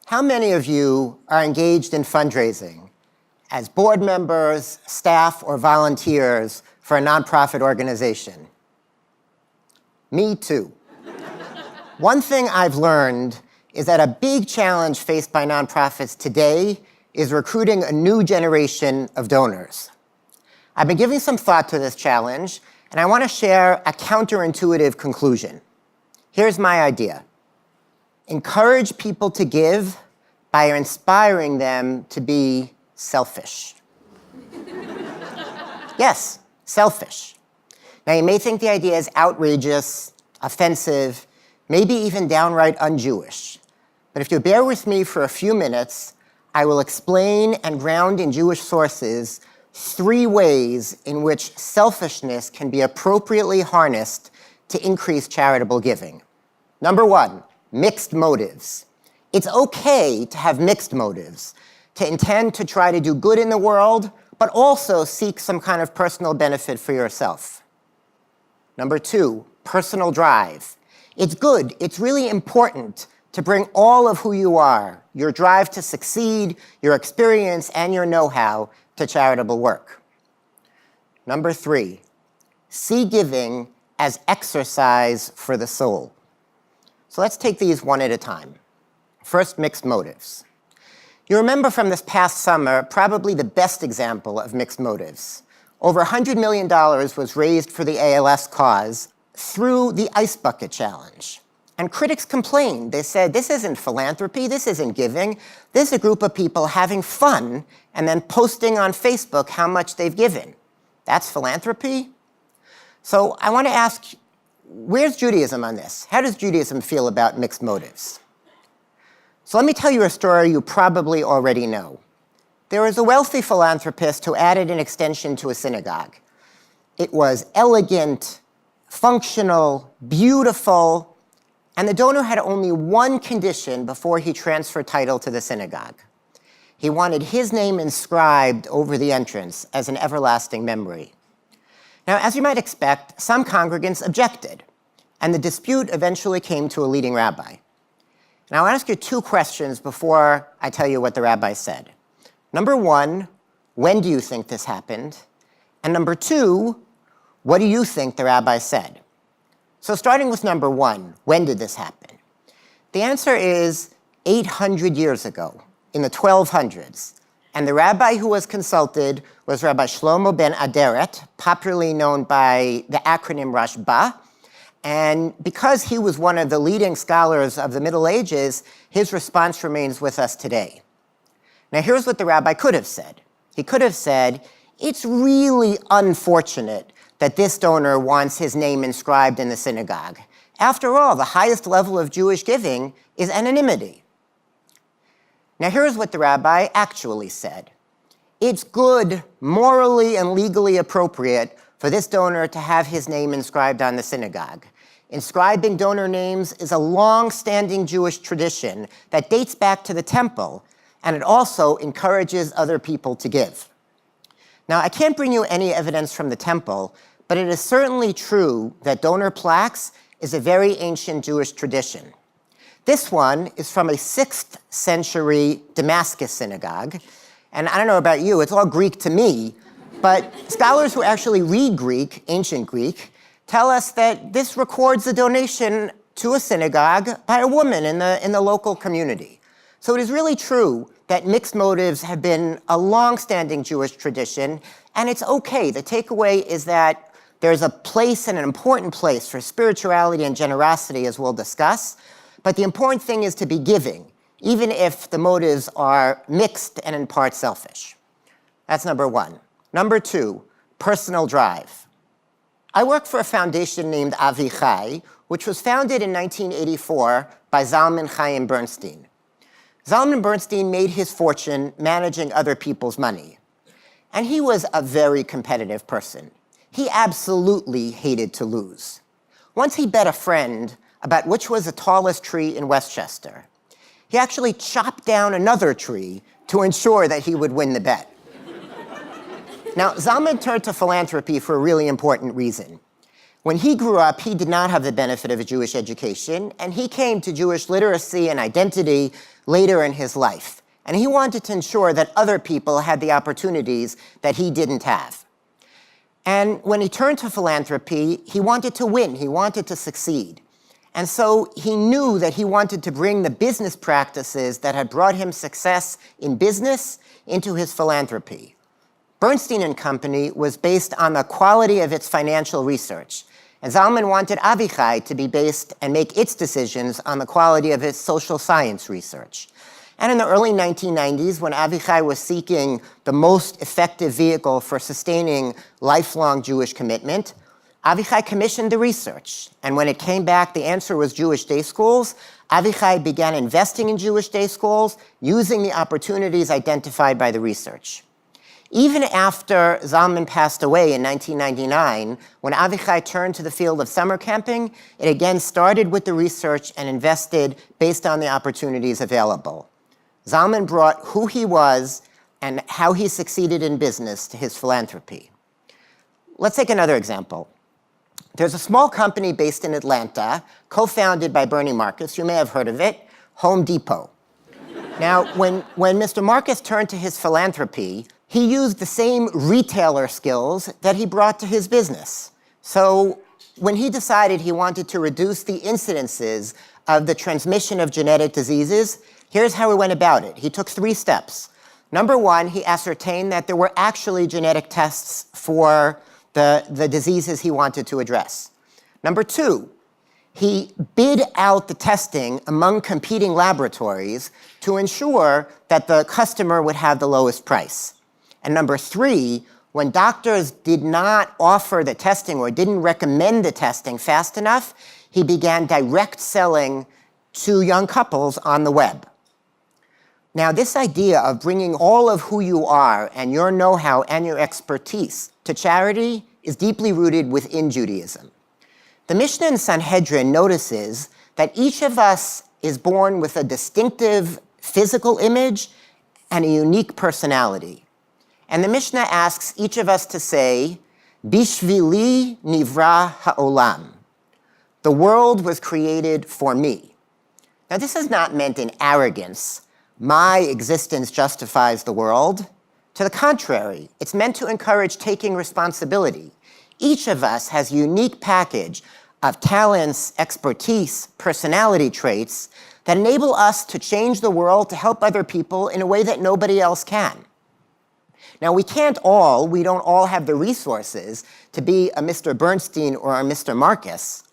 How many of you are engaged in fundraising as board members, staff, or volunteers for a nonprofit organization? Me too. One thing I've learned is that a big challenge faced by nonprofits today is recruiting a new generation of donors. I've been giving some thought to this challenge, and I want to share a counterintuitive conclusion. Here's my idea. Encourage people to give by inspiring them to be selfish. Yes, selfish. Now, you may think the idea is outrageous, offensive, maybe even downright un-Jewish. But if you bear with me for a few minutes, I will explain and ground in Jewish sources 3 ways in which selfishness can be appropriately harnessed to increase charitable giving. Number 1, mixed motives. It's okay to have mixed motives, to intend to try to do good in the world, but also seek some kind of personal benefit for yourself. Number 2, personal drive. It's good, it's really important to bring all of who you are, your drive to succeed, your experience, and your know-how to charitable work. Number 3, see giving as exercise for the soul. So let's take these one at a time. First, mixed motives. You remember from this past summer, probably the best example of mixed motives. Over $100 million was raised for the ALS cause through the Ice Bucket Challenge. And critics complained. They said, this isn't philanthropy, this isn't giving. This is a group of people having fun and then posting on Facebook how much they've given. That's philanthropy? So I want to ask, where's Judaism on this? How does Judaism feel about mixed motives? So let me tell you a story you probably already know. There was a wealthy philanthropist who added an extension to a synagogue. It was elegant, functional, beautiful, and the donor had only one condition before he transferred title to the synagogue. He wanted his name inscribed over the entrance as an everlasting memory. Now, as you might expect, some congregants objected, and the dispute eventually came to a leading rabbi. Now, I'll ask you 2 questions before I tell you what the rabbi said. Number 1, when do you think this happened? And number 2, what do you think the rabbi said? So starting with number 1, when did this happen? The answer is 800 years ago, in the 1200s. And the rabbi who was consulted was Rabbi Shlomo ben Aderet, popularly known by the acronym Rashba. And because he was one of the leading scholars of the Middle Ages, his response remains with us today. Now, here's what the rabbi could have said. He could have said, it's really unfortunate that this donor wants his name inscribed in the synagogue. After all, the highest level of Jewish giving is anonymity. Now, here's what the rabbi actually said. It's good, morally and legally appropriate for this donor to have his name inscribed on the synagogue. Inscribing donor names is a long-standing Jewish tradition that dates back to the temple, and it also encourages other people to give. Now, I can't bring you any evidence from the temple, but it is certainly true that donor plaques is a very ancient Jewish tradition. This one is from a 6th century Damascus synagogue, and I don't know about you, it's all Greek to me, but scholars who actually read Greek, ancient Greek, tell us that this records a donation to a synagogue by a woman in the local community. So it is really true that mixed motives have been a long-standing Jewish tradition, and it's okay. The takeaway is that there's a place and an important place for spirituality and generosity, as we'll discuss, but the important thing is to be giving, even if the motives are mixed and in part selfish. That's number 1. Number 2, personal drive. I work for a foundation named Avichai, which was founded in 1984 by Zalman Chaim Bernstein. Zalman Bernstein made his fortune managing other people's money. And he was a very competitive person. He absolutely hated to lose. Once he bet a friend about which was the tallest tree in Westchester. He actually chopped down another tree to ensure that he would win the bet. Now, Zalman turned to philanthropy for a really important reason. When he grew up, he did not have the benefit of a Jewish education, and he came to Jewish literacy and identity later in his life. And he wanted to ensure that other people had the opportunities that he didn't have. And when he turned to philanthropy, he wanted to win, he wanted to succeed. And so he knew that he wanted to bring the business practices that had brought him success in business into his philanthropy. Bernstein and Company was based on the quality of its financial research. And Zalman wanted Avichai to be based and make its decisions on the quality of its social science research. And in the early 1990s, when Avichai was seeking the most effective vehicle for sustaining lifelong Jewish commitment, Avichai commissioned the research. And when it came back, the answer was Jewish day schools. Avichai began investing in Jewish day schools using the opportunities identified by the research. Even after Zalman passed away in 1999, when Avichai turned to the field of summer camping, it again started with the research and invested based on the opportunities available. Zalman brought who he was and how he succeeded in business to his philanthropy. Let's take another example. There's a small company based in Atlanta, co-founded by Bernie Marcus. You may have heard of it, Home Depot. Now, when Mr. Marcus turned to his philanthropy, he used the same retailer skills that he brought to his business. So when he decided he wanted to reduce the incidences of the transmission of genetic diseases, here's how he went about it. He took 3 steps. Number 1, he ascertained that there were actually genetic tests for the diseases he wanted to address. Number 2, he bid out the testing among competing laboratories to ensure that the customer would have the lowest price. And number 3, when doctors did not offer the testing or didn't recommend the testing fast enough, he began direct selling to young couples on the web. Now, this idea of bringing all of who you are and your know-how and your expertise to charity is deeply rooted within Judaism. The Mishnah in Sanhedrin notices that each of us is born with a distinctive physical image and a unique personality. And the Mishnah asks each of us to say, Bishvili nivra ha'olam. The world was created for me. Now, this is not meant in arrogance. My existence justifies the world. To the contrary, it's meant to encourage taking responsibility. Each of us has a unique package of talents, expertise, personality traits that enable us to change the world, to help other people in a way that nobody else can. Now, we don't all have the resources to be a Mr. Bernstein or a Mr. Marcus,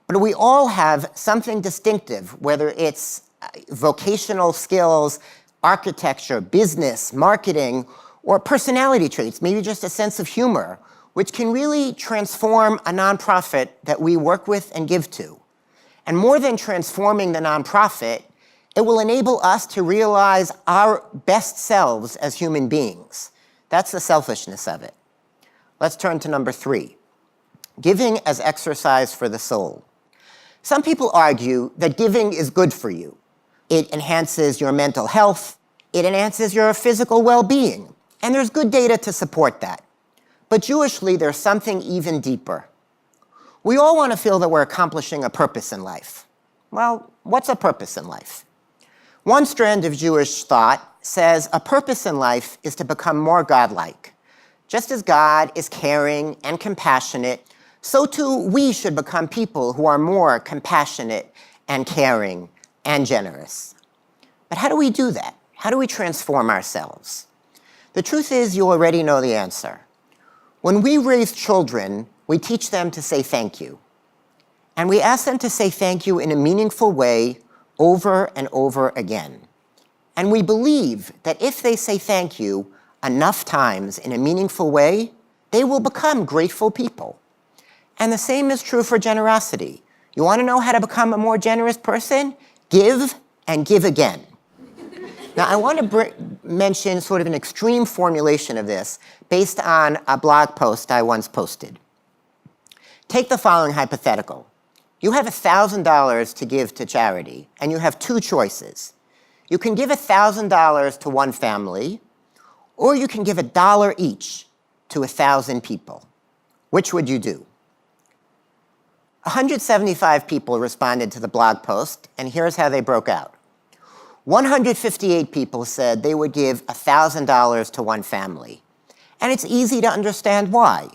but we all have something distinctive, whether it's vocational skills, architecture, business, marketing, or personality traits, maybe just a sense of humor, which can really transform a nonprofit that we work with and give to. And more than transforming the nonprofit, it will enable us to realize our best selves as human beings. That's the selfishness of it. Let's turn to number 3, giving as exercise for the soul. Some people argue that giving is good for you. It enhances your mental health. It enhances your physical well-being. And there's good data to support that. But Jewishly, there's something even deeper. We all want to feel that we're accomplishing a purpose in life. Well, what's a purpose in life? One strand of Jewish thought says a purpose in life is to become more godlike. Just as God is caring and compassionate, so too we should become people who are more compassionate and caring and generous. But how do we do that? How do we transform ourselves? The truth is, you already know the answer. When we raise children, we teach them to say thank you. And we ask them to say thank you in a meaningful way over and over again. And we believe that if they say thank you enough times in a meaningful way, they will become grateful people. And the same is true for generosity. You want to know how to become a more generous person? Give and give again. Now, I want to mention sort of an extreme formulation of this based on a blog post I once posted. Take the following hypothetical. You have $1,000 to give to charity, and you have 2 choices. You can give $1,000 to one family, or you can give $1 each to 1,000 people. Which would you do? 175 people responded to the blog post, and here's how they broke out. 158 people said they would give $1,000 to one family. And it's easy to understand why.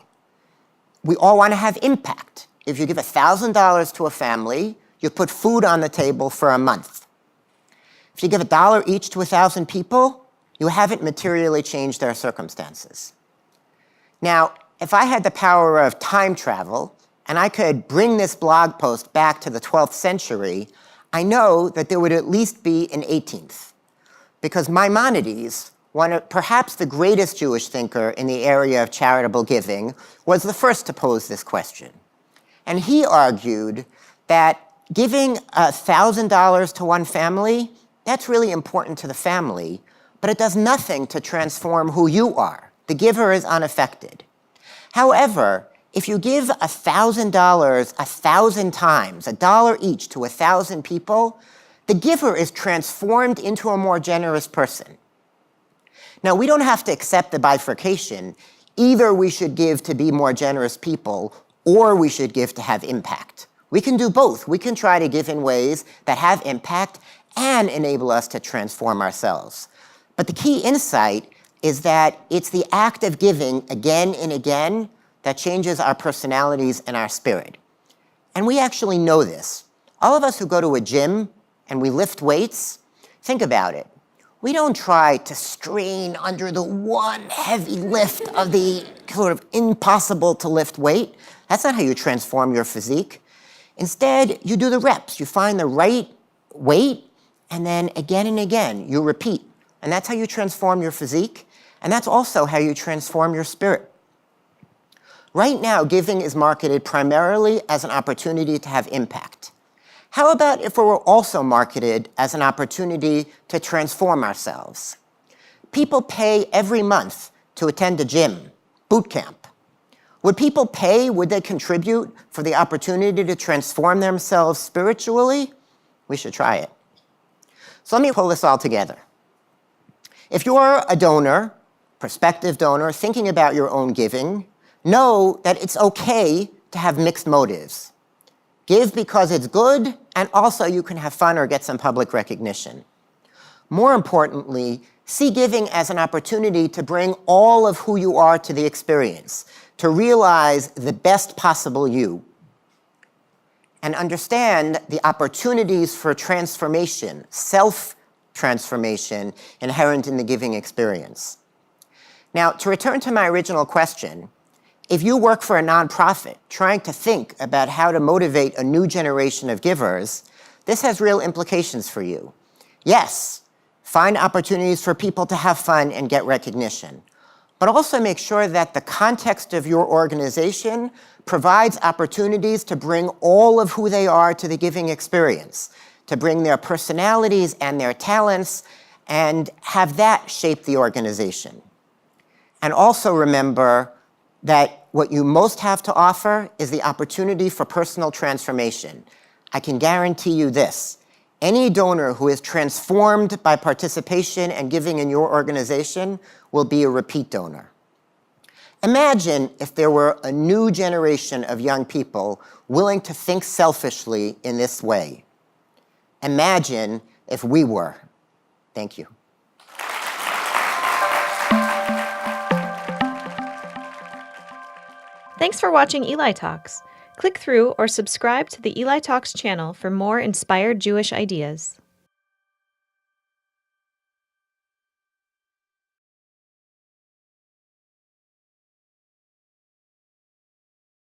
We all want to have impact. If you give $1,000 to a family, you put food on the table for a month. If you give $1 each to 1,000 people, you haven't materially changed their circumstances. Now, if I had the power of time travel, and I could bring this blog post back to the 12th century, I know that there would at least be an 18th. Because Maimonides, perhaps the greatest Jewish thinker in the area of charitable giving, was the first to pose this question. And he argued that giving $1,000 to one family, that's really important to the family, but it does nothing to transform who you are. The giver is unaffected. However, if you give $1,000 1,000 times, $1 each to 1,000 people, the giver is transformed into a more generous person. Now, we don't have to accept the bifurcation. Either we should give to be more generous people, or we should give to have impact. We can do both. We can try to give in ways that have impact and enable us to transform ourselves. But the key insight is that it's the act of giving again and again that changes our personalities and our spirit. And we actually know this. All of us who go to a gym and we lift weights, think about it. We don't try to strain under the one heavy lift of the sort of impossible to lift weight. That's not how you transform your physique. Instead, you do the reps. You find the right weight, and then again and again, you repeat. And that's how you transform your physique, and that's also how you transform your spirit. Right now, giving is marketed primarily as an opportunity to have impact. How about if it were also marketed as an opportunity to transform ourselves? People pay every month to attend a gym, boot camp. Would people pay, would they contribute for the opportunity to transform themselves spiritually? We should try it. So let me pull this all together. If you're a donor, prospective donor, thinking about your own giving, know that it's okay to have mixed motives. Give because it's good, and also you can have fun or get some public recognition. More importantly, see giving as an opportunity to bring all of who you are to the experience, to realize the best possible you, and understand the opportunities for transformation, self-transformation, inherent in the giving experience. Now, to return to my original question, if you work for a nonprofit trying to think about how to motivate a new generation of givers, this has real implications for you. Yes, find opportunities for people to have fun and get recognition, but also make sure that the context of your organization provides opportunities to bring all of who they are to the giving experience, to bring their personalities and their talents, and have that shape the organization. And also remember that what you most have to offer is the opportunity for personal transformation. I can guarantee you this. Any donor who is transformed by participation and giving in your organization will be a repeat donor. Imagine if there were a new generation of young people willing to think selfishly in this way. Imagine if we were. Thank you. Thanks for watching Eli Talks. Click through or subscribe to the Eli Talks channel for more inspired Jewish ideas.